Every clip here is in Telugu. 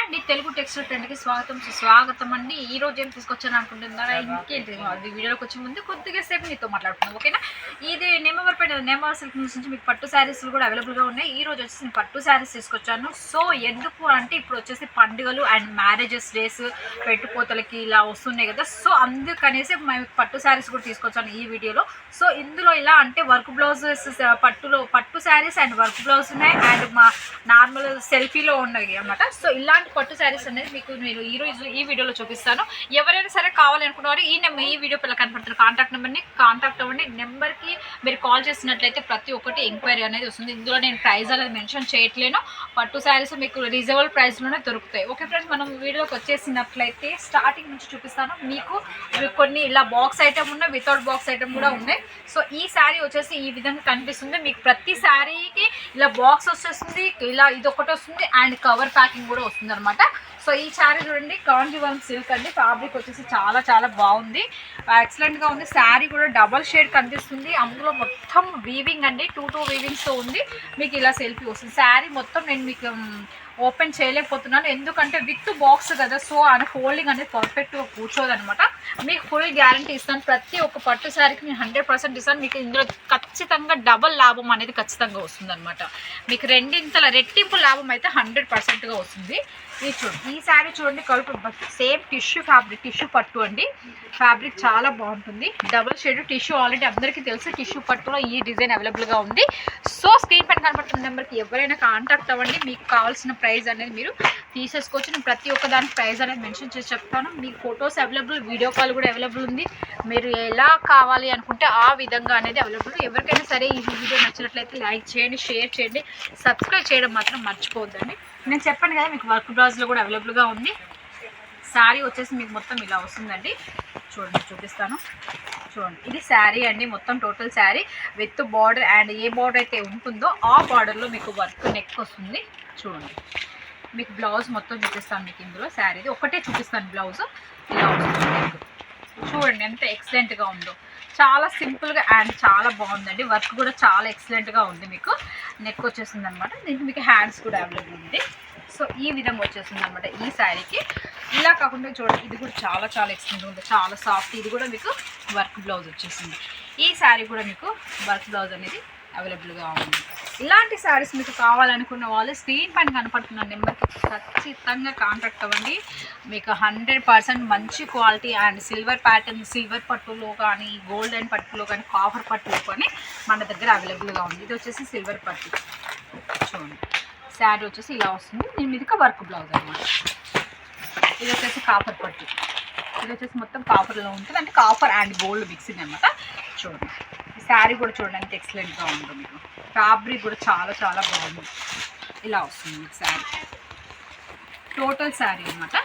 అండి తెలుగు టెక్స్టైల్ ట్రెండ్కి స్వాగతం అండి. ఈ రోజు ఏం తీసుకొచ్చాను అనుకుంటున్నారా? ఇంకేంటి అది వీడియోలోకి వచ్చే ముందు కొద్దిగా సేపు మీతో మాట్లాడుతున్నాం, ఓకేనా? ఇది నేమవర్ సిల్క్ నుంచి మీకు పట్టు శారీస్ కూడా అవైలబుల్గా ఉన్నాయి. ఈ రోజు వచ్చేసి నేను పట్టు శారీస్ తీసుకొచ్చాను. సో ఎందుకు అంటే ఇప్పుడు వచ్చేసి పండుగలు అండ్ మ్యారేజెస్ డేస్ పెట్టుపోతలకి ఇలా వస్తున్నాయి కదా, సో అందుకనేసి మేము పట్టు శారీస్ కూడా తీసుకొచ్చాను ఈ వీడియోలో. సో ఇందులో ఇలా అంటే వర్క్ బ్లౌజెస్ పట్టు శారీస్ అండ్ వర్క్ బ్లౌజ్ ఉన్నాయి అండ్ మా నార్మల్ సెల్ఫీలో ఉన్నాయి అన్నమాట. సో ఇలాంటి పట్టు శారీస్ అనేది మీకు నేను ఈరోజు ఈ వీడియోలో చూపిస్తాను. ఎవరైనా సరే కావాలనుకున్నవారు ఈ వీడియో పిల్లలు కనపడుతున్న కాంటాక్ట్ నెంబర్ని కాంటాక్ట్ అవ్వండి. నెంబర్కి మీరు కాల్ చేసినట్లయితే ప్రతి ఒక్కటి ఎంక్వైరీ అనేది వస్తుంది. ఇందులో నేను ప్రైస్ అనేది మెన్షన్ చేయట్లేను. పట్టు శారీస్ మీకు రీజనబుల్ ప్రైస్లోనే దొరుకుతాయి. ఓకే ఫ్రెండ్స్, మనం వీడియోకి వచ్చేసినట్లయితే స్టార్టింగ్ నుంచి చూపిస్తాను. మీకు కొన్ని ఇలా బాక్స్ ఐటమ్ ఉన్నాయి, వితౌట్ బాక్స్ ఐటమ్ కూడా ఉన్నాయి. సో ఈ శారీ వచ్చేసి ఈ విధంగా కనిపిస్తుంది. మీకు ప్రతి శారీకి ఇలా బాక్స్ వచ్చేస్తుంది, ఇలా ఇది ఒకటి వస్తుంది అండ్ కవర్ ప్యాకింగ్ కూడా వస్తుంది అనమాట. సో ఈ శారీ చూడండి, కాంజీవరం సిల్క్ అండి. ఫ్యాబ్రిక్ వచ్చేసి చాలా చాలా బాగుంది, ఎక్సలెంట్గా ఉంది. శారీ కూడా డబల్ షేడ్ కనిపిస్తుంది. అందులో మొత్తం వీవింగ్ అండి, టూ వీవింగ్స్తో ఉంది. మీకు ఇలా సెల్ఫీ వస్తుంది. శారీ మొత్తం నేను మీకు ఓపెన్ చేయలేకపోతున్నాను ఎందుకంటే విత్ బాక్స్ కదా, సో అని ఫోల్డింగ్ అనేది పర్ఫెక్ట్గా కూర్చోదనమాట. మీకు ఫుల్ గ్యారంటీ ఇస్తాను. ప్రతి ఒక్క పట్టు శారీకి నేను 100% ఇస్తాను. మీకు ఇందులో ఖచ్చితంగా డబల్ లాభం అనేది ఖచ్చితంగా వస్తుంది అనమాట. మీకు రెట్టింపు లాభం అయితే 100%గా వస్తుంది. ఇది చూడండి, ఈ శారీ చూడండి, సేమ్ టిష్యూ ఫ్యాబ్రిక్, టిష్యూ పట్టు అండి. ఫ్యాబ్రిక్ చాలా బాగుంటుంది, డబుల్ షేడ్ టిష్యూ. ఆల్రెడీ అందరికీ తెలుసు టిష్యూ పట్టులో ఈ డిజైన్ అవైలబుల్గా ఉంది. సో స్క్రీన్ పైన కనబడుతున్న నెంబర్కి ఎవరైనా కాంటాక్ట్ అవ్వండి. మీకు కావాల్సిన ప్రైస్ అనేది మీరు తీసేసుకోవచ్చు. నేను ప్రతి ఒక్క దానికి ప్రైస్ అనేది మెన్షన్ చేసి చెప్తాను. మీకు ఫొటోస్ అవైలబుల్, వీడియో కాల్ కూడా అవైలబుల్ ఉంది. మీరు ఎలా కావాలి అనుకుంటే ఆ విధంగా అనేది అవైలబుల్. ఎవరికైనా సరే ఈ వీడియో నచ్చినట్లయితే లైక్ చేయండి, షేర్ చేయండి, సబ్స్క్రైబ్ చేయడం మాత్రం మర్చిపోవద్దండి. నేను చెప్పాను కదా మీకు వర్క్ బ్లౌజ్లో కూడా అవైలబుల్గా ఉంది. శారీ వచ్చేసి మీకు మొత్తం ఇలా వస్తుందండి. చూడండి, చూపిస్తాను. చూడండి, ఇది శారీ అండి, మొత్తం total sari with border and A border అయితే ఉంటుందో ఆ బార్డర్లో మీకు వర్క్ నెక్ వస్తుంది. చూడండి, మీకు బ్లౌజ్ మొత్తం చూపిస్తాను. మీకు ఇందులో శారీది ఒకటే చూపిస్తాను, బ్లౌజ్ ఇలా వస్తుంది. చూడండి ఎంత ఎక్సలెంట్గా ఉందో, చాలా సింపుల్గా అండ్ చాలా బాగుందండి. వర్క్ కూడా చాలా ఎక్సలెంట్గా ఉంది. మీకు నెక్ వచ్చేసింది అనమాట. దీనికి మీకు హ్యాండ్స్ కూడా అవైలబుల్ ఉంది. సో ఈ విధంగా వచ్చేసింది అనమాట ఈ శారీకి. ఇలా కాకుండా చూడండి, ఇది కూడా చాలా చాలా ఎక్సలెంట్గా ఉంది, చాలా సాఫ్ట్. ఇది కూడా మీకు వర్క్ బ్లౌజ్ వచ్చేసింది. ఈ శారీ కూడా మీకు వర్క్ బ్లౌజ్ అనేది అవైలబుల్గా ఉంది. ఇలాంటి శారీస్ మీకు కావాలనుకున్న వాళ్ళు స్క్రీన్ పైన కనపడుతున్న నెంబర్కి ఖచ్చితంగా కాంటాక్ట్ అవ్వండి. మీకు 100% మంచి quality and silver pattern, silver పట్టులో కానీ, గోల్డెన్ పట్టులో కానీ, కాపర్ పట్టులో కానీ మన దగ్గర అవైలబుల్గా ఉంది. ఇది వచ్చేసి సిల్వర్ పట్టు. చూడండి, శారీ వచ్చేసి ఇలా వస్తుంది. దీని మీదకి వర్క్ బ్లౌజ్ అనమాట. ఇది వచ్చేసి కాపర్ పట్టు. ఇది వచ్చేసి మొత్తం కాపర్లో ఉంటుంది, అంటే కాపర్ అండ్ గోల్డ్ మిక్సింగ్ అనమాట. చూడండి, శారీ కూడా చూడండి ఎంత ఎక్సలెంట్గా ఉందో. మీకు ఫ్యాబ్రిక్ కూడా చాలా చాలా బాగుంది. ఇలా వస్తుంది మీకు శారీ, టోటల్ శారీ అనమాట.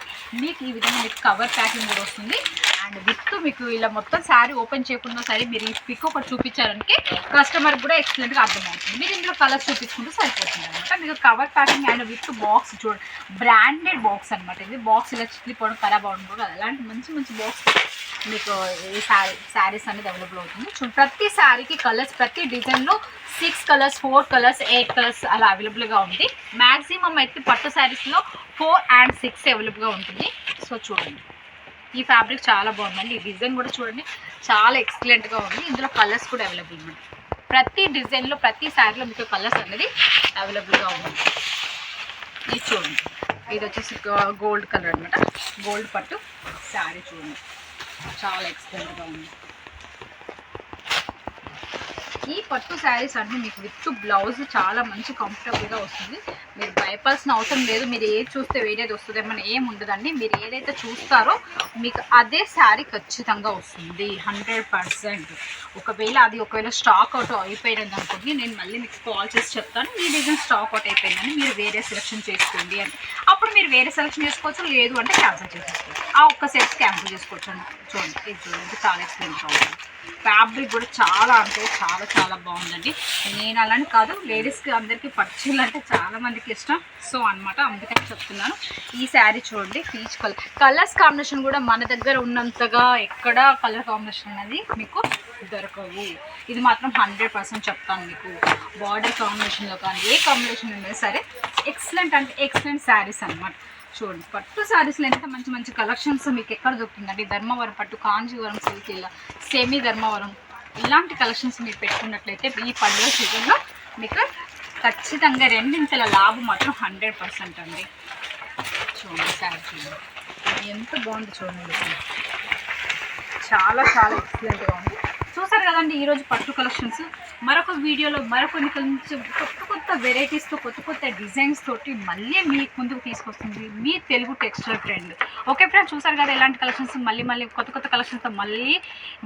మీకు ఈ విధంగా మీకు కవర్ ప్యాకింగ్ కూడా వస్తుంది అండ్ విత్ మీకు ఇలా మొత్తం శారీ ఓపెన్ చేయకుండా సరే మీరు ఈ పిక్ ఒకటి చూపించారంటే కస్టమర్ కూడా ఎక్సలెంట్గా అర్థమవుతుంది. మీరు ఇందులో కలర్స్ చూపించుకుంటూ సరిపోతుంది అనమాట. మీకు cover packing and with box చూడండి, బ్రాండెడ్ బాక్స్ అనమాట. ఇది బాక్స్ ఇలా చిట్లిపోవడం ఖరాబ్ అవ్వడం కూడా అలాంటి మంచి మంచి బాక్స్ మీకు ఈ శారీస్ అనేది అవైలబుల్ అవుతుంది. చూడండి, ప్రతి శారీకి కలర్స్, ప్రతి డిజైన్లో 6 కలర్స్, 4 కలర్స్, 8 కలర్స్ అలా అవైలబుల్గా ఉంది. మ్యాక్సిమం అయితే పట్టు శారీస్లో 4 and 6 అవైలబుల్గా ఉంటుంది. సో చూడండి, ఈ ఫ్యాబ్రిక్ చాలా బాగుందండి. ఈ డిజైన్ కూడా చూడండి చాలా ఎక్సలెంట్గా ఉంది. ఇందులో కలర్స్ కూడా అవైలబుల్ ఉంది. ప్రతి డిజైన్లో, ప్రతి శారీలో మీకు కలర్స్ అనేది అవైలబుల్గా ఉంది. ఇది చూడండి, ఇది వచ్చేసి గోల్డ్ కలర్ అనమాట. గోల్డ్ పట్టు శారీ చూడండి చాలా ఎక్సలెంట్గా ఉంది. ఈ పట్టు శారీస్ అన్నీ మీకు విత్ బ్లౌజ్ చాలా మంచి కంఫర్టబుల్గా వస్తుంది. మీరు భయపడాల్సిన అవసరం లేదు. మీరు ఏది చూస్తే వేరేది వస్తుందేమని ఏమి ఉండదండి. మీరు ఏదైతే చూస్తారో మీకు అదే శారీ ఖచ్చితంగా వస్తుంది 100%. ఒకవేళ స్టాక్ అవుట్ అయిపోయింది అనుకోండి, నేను మళ్ళీ మీకు కాల్ చేసి చెప్తాను ఈ డిజైన్ స్టాక్ అవుట్ అయిపోయిందని, మీరు వేరే సెలెక్షన్ చేసుకోండి అని. అప్పుడు మీరు వేరే సెలెక్షన్ చేసుకోవచ్చు, లేదు అంటే క్యాన్సిల్ చేసేసుకోవచ్చు. ఆ ఒక్క సెట్ క్యాన్సిల్ చేసుకోవచ్చు అండి. చూడండి, ఇది చూడండి చాలా ఎక్సలెంట్గా ఉంటుంది. ఫ్యాబ్రిక్ కూడా చాలా అంటే చాలా చాలా బాగుందండి. నేను అలానే కాదు, లేడీస్కి అందరికీ పట్టు చీరలు అంటే చాలా మందికి ఇష్టం. సో అనమాట, అందుకని చెప్తున్నాను. ఈ శారీ చూడండి, పీచ్ కలర్స్ కాంబినేషన్ కూడా మన దగ్గర ఉన్నంతగా ఎక్కడ కలర్ కాంబినేషన్ అనేది మీకు దొరకవు. ఇది మాత్రం 100% చెప్తాను మీకు. బార్డర్ కాంబినేషన్లో కానీ ఏ కాంబినేషన్ అయినా సరే ఎక్సలెంట్ అంటే ఎక్సలెంట్ శారీస్ అనమాట. చూడండి, పట్టు శారీస్లో ఎంత మంచి మంచి కలెక్షన్స్ మీకు ఎక్కడ దొరుకుతుందండి. ధర్మవరం పట్టు, కాంజీవరం సిల్క్, ఇలా సెమీ ధర్మవరం ఇలాంటి కలెక్షన్స్ మీరు పెట్టుకున్నట్లయితే ఈ పండుగ సీజన్లో మీకు ఖచ్చితంగా రెండింతల లాభం మాత్రం 100% అండి. చూడండి శారీ చూడండి ఎంత బాగుంది చూడండి, చాలా చాలా ఎక్సలెంట్గా ఉంది. చూసారు కదండి ఈరోజు పట్టు కలెక్షన్స్. మరొక వీడియోలో మరొకరి నుంచి కొత్త కొత్త వెరైటీస్తో, కొత్త కొత్త డిజైన్స్ తోటి మళ్ళీ మీకు ముందుకు తీసుకొస్తుంది మీ Telugu textile trend. Okay friends, చూసారు కదా ఎలాంటి కలెక్షన్స్ మళ్ళీ కొత్త కొత్త కలెక్షన్స్తో మళ్ళీ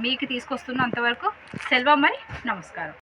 మీకు తీసుకొస్తున్న. అంతవరకు సెలవు, మరి నమస్కారం.